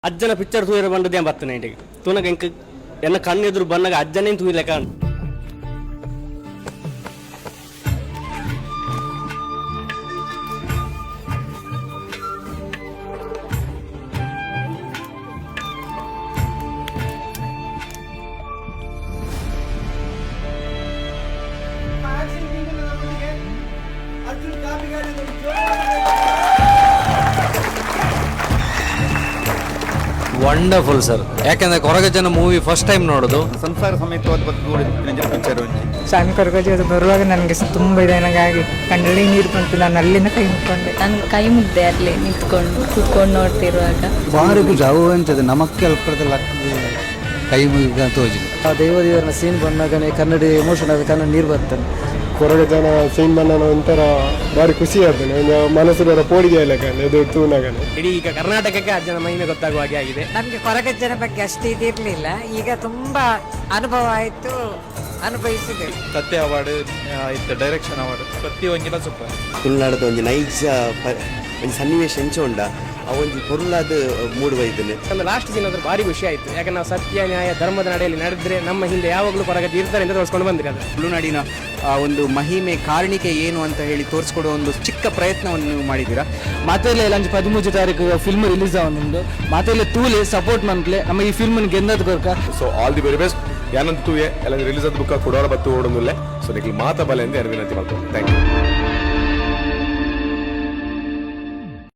ಅಜ್ಜನ ಪಿಕ್ಚರ್ ತೂಯಿರ ಬಂದದೇ ಬರ್ತನೆ ಇಂಟಿಗೆ ತೂನಗ ಇಂಕ ಎನ್ನ ಕಣ್ಣೆದುರು ಬಂದಾಗ ಅಜ್ಜನೇ ತೂಯಿಲೆಕ್ಕ ವಂಡರ್ಫುಲ್ ಸರ್. ಯಾಕೆಂದ್ರೆ ಕೊರಗಜ್ಜನ ಮೂವಿ ಫಸ್ಟ್ ಟೈಮ್ ನೋಡೋದು. ಸಂಸಾರ ಸಮೇತವಾದ ಪಿಕ್ಚರ್ ಶಾಮಿ ಕೊರಗಜ್ಜಿ ಅದು ಬರುವಾಗ ನನಗೆ ತುಂಬ ಇದೆ, ನನಗಾಗಿ ಕಣ್ಣಲ್ಲಿ ನೀರು ಬಂತು. ನಾನು ಅಲ್ಲಿಂದ ಕೈ ಮುಕ್ಕೊಂಡೆ, ನಾನು ಕೈ ಮುಗ್ದೆ ಅಲ್ಲಿ ನಿಂತ್ಕೊಂಡು ಕೂತ್ಕೊಂಡು ನೋಡ್ತಿರುವಾಗ. ಬಾರಿಗೆ ಜಾವು ಅಂತದೆ ನಮಕ್ಕೆ ಅಲ್ಪದಲ್ಲಿ ಕೈ ಮುಗಿದ ತೋಜಿದೆ. ಆ ದೇವದೇವರನ ಸೀನ್ ಬಂದಾಗ ಕನ್ನಡ ಎಮೋಷನ್ ಆದ ಕನ್ನಡ ನೀರು ಬರ್ತಾನೆ. ಕೊರಗಜ್ಜನ ಸೀನ್ ಬಂದ ಒಂಥರ ಭಾರಿ ಖುಷಿ ಆಗ್ತಾನೆ, ಮನಸ್ಸು ಪೋಡಿಗೆ ಇದು ತೂನಾಗನೆ ಇಡೀ ಈಗ ಕರ್ನಾಟಕಕ್ಕೆ ಅಜ್ಜನ ಮಹಿಮೆ ಗೊತ್ತಾಗುವ ಹಾಗೆ ಆಗಿದೆ. ನಮಗೆ ಕೊರಗಜ್ಜನ ಬಗ್ಗೆ ಅಷ್ಟು ಇದಿರಲಿಲ್ಲ, ಈಗ ತುಂಬಾ ಅನುಭವ ಆಯಿತು, ಅನುಭವಿಸಿದೆ. ಕತೆ ಅವಾರ್ಡ್ ಇತ್ತು, ಡೈರೆಕ್ಷನ್ ಅವಾರ್ಡ್ ಪ್ರತಿ ಒಂಜಿನ ಸೂಪರ್. ತುಳುನಾಡದ ಒಂದು ನೈಜ ಒಂದು ಸನ್ನಿವೇಶ ಹೆಂಚ ಉಂಡ ಆ ಒಂದು ಪೊರುಳಾದ ಮೂಡುವ ಇದನ್ನು ನಮ್ಮ ಲಾಸ್ಟ್ ಸೀನ್ ಅಂದ್ರೆ ಭಾರಿ ಖುಷಿ ಆಯ್ತು. ಯಾಕಂದ್ರೆ ನಾವು ಸತ್ಯ ನ್ಯಾಯ ಧರ್ಮದ ನಡೆಯಲ್ಲಿ ನಡೆದ್ರೆ ನಮ್ಮ ಹಿಂದೆ ಯಾವಾಗಲೂ ಕೊರಗಜ್ಜಿ ಇರ್ತಾರೆ ಅಂತ ತೋರಿಸ್ಕೊಂಡು ಬಂದಿರಿ. ಅದು ತುಳುನಾಡಿನ ಒಂದು ಮಹಿಮೆ ಕಾರಣಿಕೆ ಏನು ಅಂತ ಹೇಳಿ ತೋರಿಸ್ಕೊಡುವ ಒಂದು ಚಿಕ್ಕ ಪ್ರಯತ್ನವನ್ನು ನೀವು ಮಾಡಿದ್ದೀರಾ. ಮಾತೆಲ್ಲ ಲಂಚ್ 13 ತಾರೀಕು ಫಿಲ್ಮ್ ರಿಲೀಸ್ ಆವೊಂದು ಮಾತೆಲ್ಲ ತೂಲೆ ಸಪೋರ್ಟ್ ಮನ್ಕ್ಲೆ ನಮ್ಮ ಈ ಫಿಲ್ಮ್ ಗೆಂದದ ಕೊರ್ಕ. So all the very best. ಯಾನಂತ ತೂಯೆ ಎಲ್ಲ ರಿಲೀಸ್ ಆದ ಬುಕ್ಕ ಕೊಡೋರ ಬತ್ತು ಓಡೋದಿಲ್ಲ. ಸೊ ನಿಮಗೆ ಮಾತ ಬಲ ಎಂದು ವಿನಂತಿ ಮಾಡ್ತೀನಿ. Thank you.